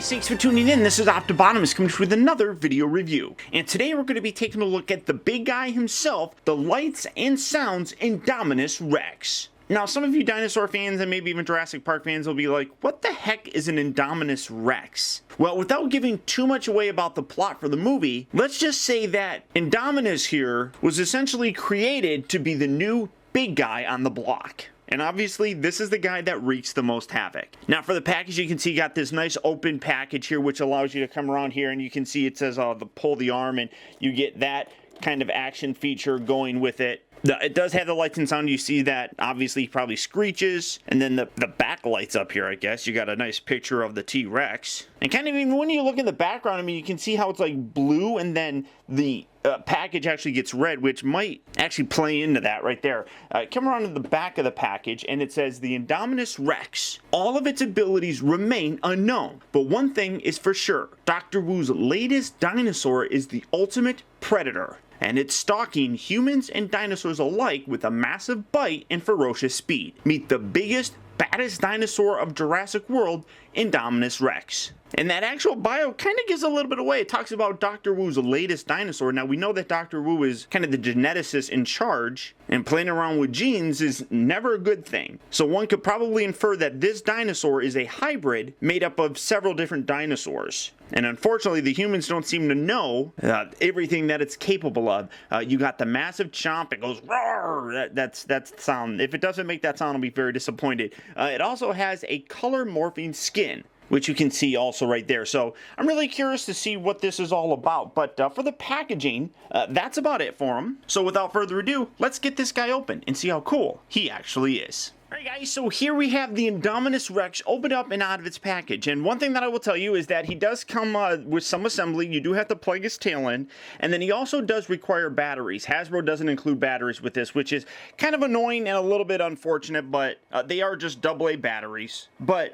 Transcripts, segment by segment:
guys, thanks for tuning in. This is Indominus coming with another video review. And today we're going to be taking a look at the big guy himself, the lights and sounds Indominus Rex. Now, some of you dinosaur fans and maybe even Jurassic Park fans will be like, what the heck is an Indominus Rex? Well, without giving too much away about the plot for the movie, let's just say that Indominus here was essentially created to be the new big guy on the block. And obviously, this is the guy that wreaks the most havoc. Now, for the package, you can see you got this nice open package here, which allows you to come around here, and you can see it says pull the arm, and you get that kind of action feature going with it. It does have the lights and sound. You see that obviously probably screeches, and then the back lights up here, I guess. You got a nice picture of the T-Rex. And kind of even when you look in the background, I mean, you can see how it's like blue, and then the package actually gets red, which might actually play into that right there. Come around to the back of the package, and it says the Indominus Rex. All of its abilities remain unknown, but one thing is for sure. Dr. Wu's latest dinosaur is the ultimate predator, and it's stalking humans and dinosaurs alike with a massive bite and ferocious speed. Meet the biggest, baddest dinosaur of Jurassic World, Indominus Rex. And that actual bio kind of gives a little bit away. It talks about Dr. Wu's latest dinosaur. Now, we know that Dr. Wu is kind of the geneticist in charge, and playing around with genes is never a good thing. So one could probably infer that this dinosaur is a hybrid made up of several different dinosaurs. And unfortunately, the humans don't seem to know everything that it's capable of. You got the massive chomp. It goes roar. That's sound. If it doesn't make that sound, I'll be very disappointed. It also has a color morphing skin, which you can see also right there. So I'm really curious to see what this is all about. But for the packaging, that's about it for him. So without further ado, let's get this guy open and see how cool he actually is. Alright guys, so here we have the Indominus Rex opened up and out of its package. And one thing that I will tell you is that he does come with some assembly. You do have to plug his tail in. And then he also does require batteries. Hasbro doesn't include batteries with this, which is kind of annoying and a little bit unfortunate. But they are just AA batteries. But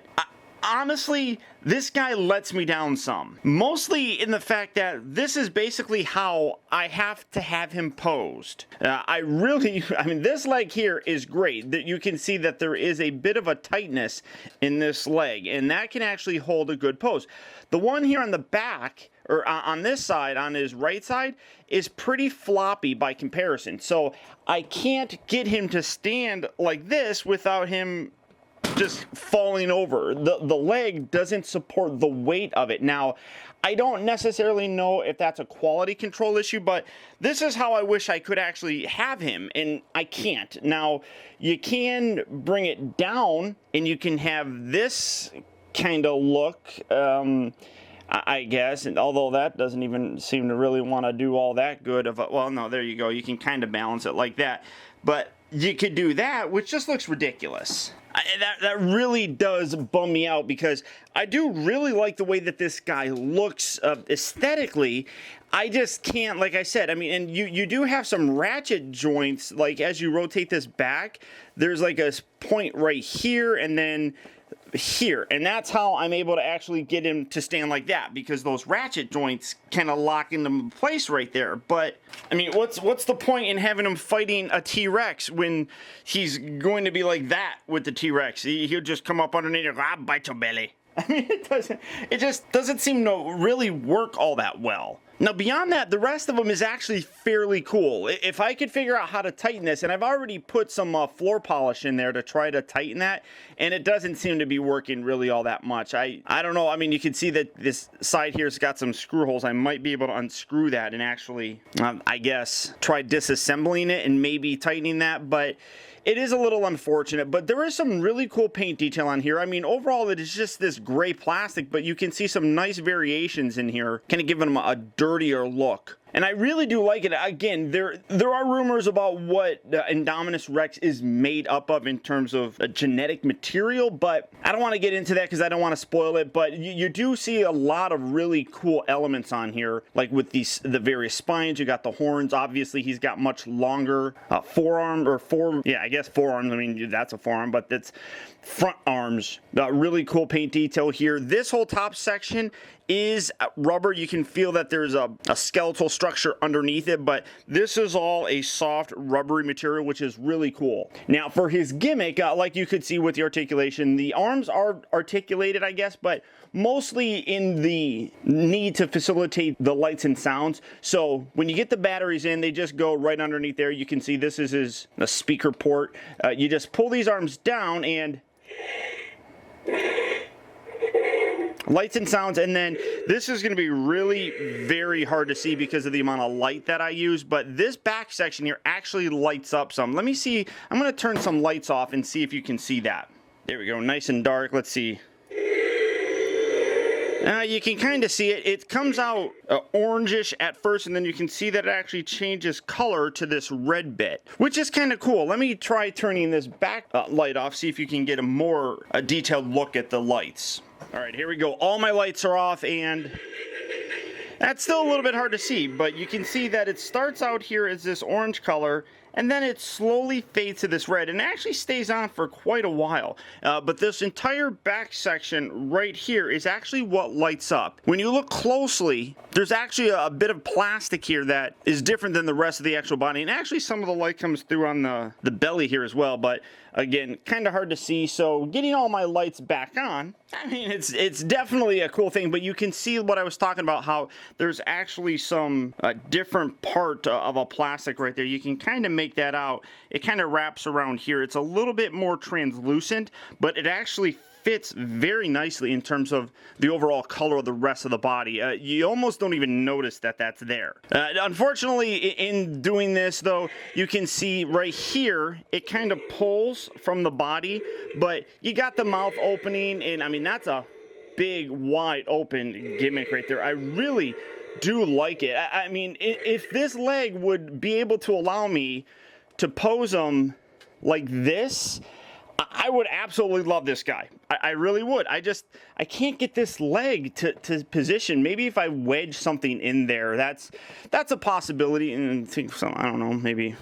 honestly, this guy lets me down some. Mostly in the fact that this is basically how I have to have him posed. I mean, this leg here is great. That you can see that there is a bit of a tightness in this leg, and that can actually hold a good pose. The one here on the back, or on this side, on his right side, is pretty floppy by comparison. So I can't get him to stand like this without him just falling over. The leg doesn't support the weight of it. Now, I don't necessarily know if that's a quality control issue, but this is how I wish I could actually have him, and I can't. Now, you can bring it down, and you can have this kind of look, I guess, and although that doesn't even seem to really want to do all that good of a, well, no, there you go. You can kind of balance it like that, but you could do that, which just looks ridiculous. That really does bum me out, because I do really like the way that this guy looks aesthetically. I just can't, like I said, I mean, and you do have some ratchet joints, like as you rotate this back, there's like a point right here and then here, and that's how I'm able to actually get him to stand like that, because those ratchet joints kind of lock into place right there. But I mean, what's the point in having him fighting a T-Rex when he's going to be like that with the T-Rex? He'll just come up underneath and I'll bite your belly. I mean, it just doesn't seem to really work all that well. Now, beyond that, the rest of them is actually fairly cool. If I could figure out how to tighten this, and I've already put some floor polish in there to try to tighten that, and it doesn't seem to be working really all that much. I don't know. I mean, you can see that this side here has got some screw holes. I might be able to unscrew that and actually, I guess, try disassembling it and maybe tightening that, but it is a little unfortunate. But there is some really cool paint detail on here. I mean, overall, it is just this gray plastic, but you can see some nice variations in here, kind of giving them a dirtier look. And I really do like it. Again, there are rumors about what Indominus Rex is made up of in terms of genetic material, but I don't want to get into that because I don't want to spoil it. But you do see a lot of really cool elements on here, like with the various spines. You got the horns. Obviously, he's got much longer forearm, or I guess forearms. I mean, that's a forearm, but that's front arms. Really cool paint detail here. This whole top section is rubber. You can feel that there's a skeletal structure structure underneath it, but this is all a soft rubbery material, which is really cool. Now for his gimmick, like you could see with the articulation, the arms are articulated, I guess, but mostly in the need to facilitate the lights and sounds. So when you get the batteries in, they just go right underneath there. You can see this is the speaker port. You just pull these arms down and lights and sounds, and then this is going to be really very hard to see because of the amount of light that I use, but this back section here actually lights up some. Let me see. I'm going to turn some lights off and see if you can see that. There we go, nice and dark. Let's see. You can kind of see it. It comes out orangish at first, and then you can see that it actually changes color to this red bit, which is kind of cool. Let me try turning this back light off, see if you can get a more detailed look at the lights. All right, here we go. All my lights are off, and that's still a little bit hard to see, but you can see that it starts out here as this orange color, and then it slowly fades to this red, and it actually stays on for quite a while. But this entire back section right here is actually what lights up. When you look closely, there's actually a bit of plastic here that is different than the rest of the actual body, and actually some of the light comes through on the belly here as well, but again, kind of hard to see. So getting all my lights back on, I mean, it's definitely a cool thing, but you can see what I was talking about, how there's actually some different part of a plastic right there. You can kind of make that out. It kind of wraps around here. It's a little bit more translucent, but it actually fits very nicely in terms of the overall color of the rest of the body. You almost don't even notice that that's there. Unfortunately, in doing this though, you can see right here, it kind of pulls from the body, but you got the mouth opening, and I mean, that's a big, wide open gimmick right there. I really do like it. I mean, if this leg would be able to allow me to pose them like this, I would absolutely love this guy. I really would. I can't get this leg to position. Maybe if I wedge something in there, that's a possibility. And think some, I don't know, maybe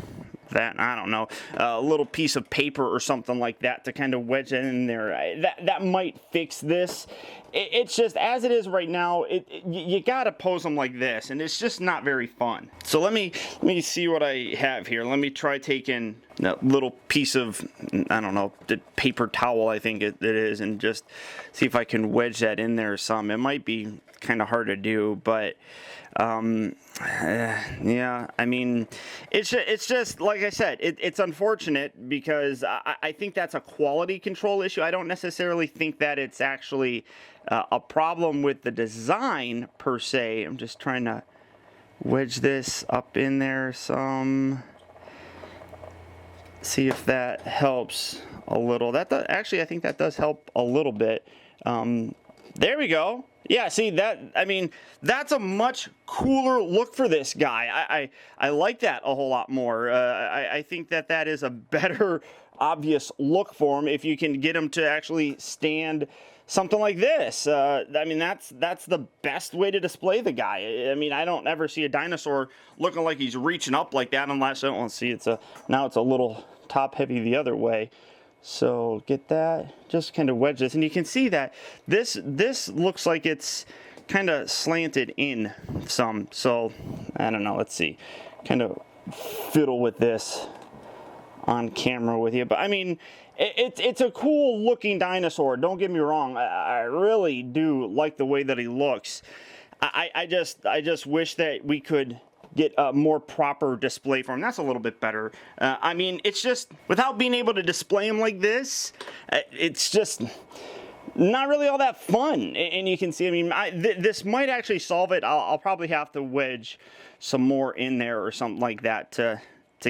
that, I don't know, a little piece of paper or something like that to kind of wedge it in there. That might fix this. It's just, as it is right now, you gotta pose them like this, and it's just not very fun. So let me see what I have here. Let me try taking that little piece of, I don't know, the paper towel, I think it is, and just see if I can wedge that in there some. It might be kind of hard to do, but yeah, I mean, it's just like I said, it's unfortunate because I think that's a quality control issue. I don't necessarily think that it's actually a problem with the design per se. I'm just trying to wedge this up in there some, see if that helps a little. Actually, I think that does help a little bit. There we go. Yeah, see that, I mean, that's a much cooler look for this guy. I like that a whole lot more. I think that is a better obvious look for him if you can get him to actually stand something like this. I mean, that's the best way to display the guy. I mean, I don't ever see a dinosaur looking like he's reaching up like that unless, oh, see, now it's a little top heavy the other way. So get that, just kind of wedge this, and you can see that this looks like it's kind of slanted in some. So I don't know, let's see, kind of fiddle with this on camera with you. But I mean, it's a cool looking dinosaur, don't get me wrong. I really do like the way that he looks. I just wish that we could get a more proper display for him. That's a little bit better. I mean, it's just, without being able to display him like this, it's just not really all that fun. And you can see, I mean, this might actually solve it. I'll probably have to wedge some more in there or something like that to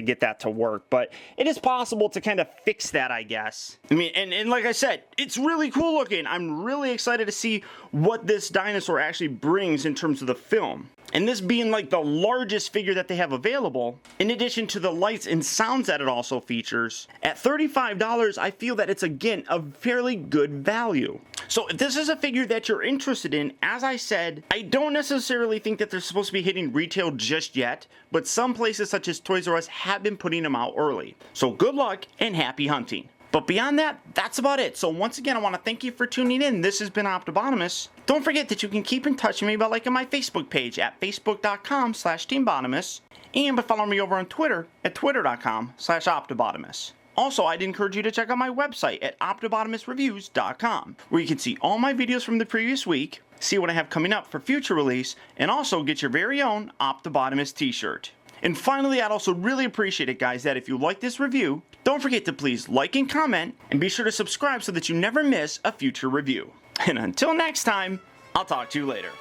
get that to work, but it is possible to kind of fix that, I guess. I mean, and like I said, it's really cool looking. I'm really excited to see what this dinosaur actually brings in terms of the film. And this being like the largest figure that they have available, in addition to the lights and sounds that it also features, at $35, I feel that it's, again, a fairly good value. So if this is a figure that you're interested in, as I said, I don't necessarily think that they're supposed to be hitting retail just yet, but some places such as Toys R Us have been putting them out early. So good luck and happy hunting. But beyond that, that's about it. So once again, I want to thank you for tuning in. This has been Optibottomus. Don't forget that you can keep in touch with me by liking my Facebook page at facebook.com/teambottomus and by following me over on Twitter at twitter.com/optibottomus. Also, I'd encourage you to check out my website at optibottomusreviews.com, where you can see all my videos from the previous week, see what I have coming up for future release, and also get your very own Optibottomus t-shirt. And finally, I'd also really appreciate it, guys, that if you like this review, don't forget to please like and comment, and be sure to subscribe so that you never miss a future review. And until next time, I'll talk to you later.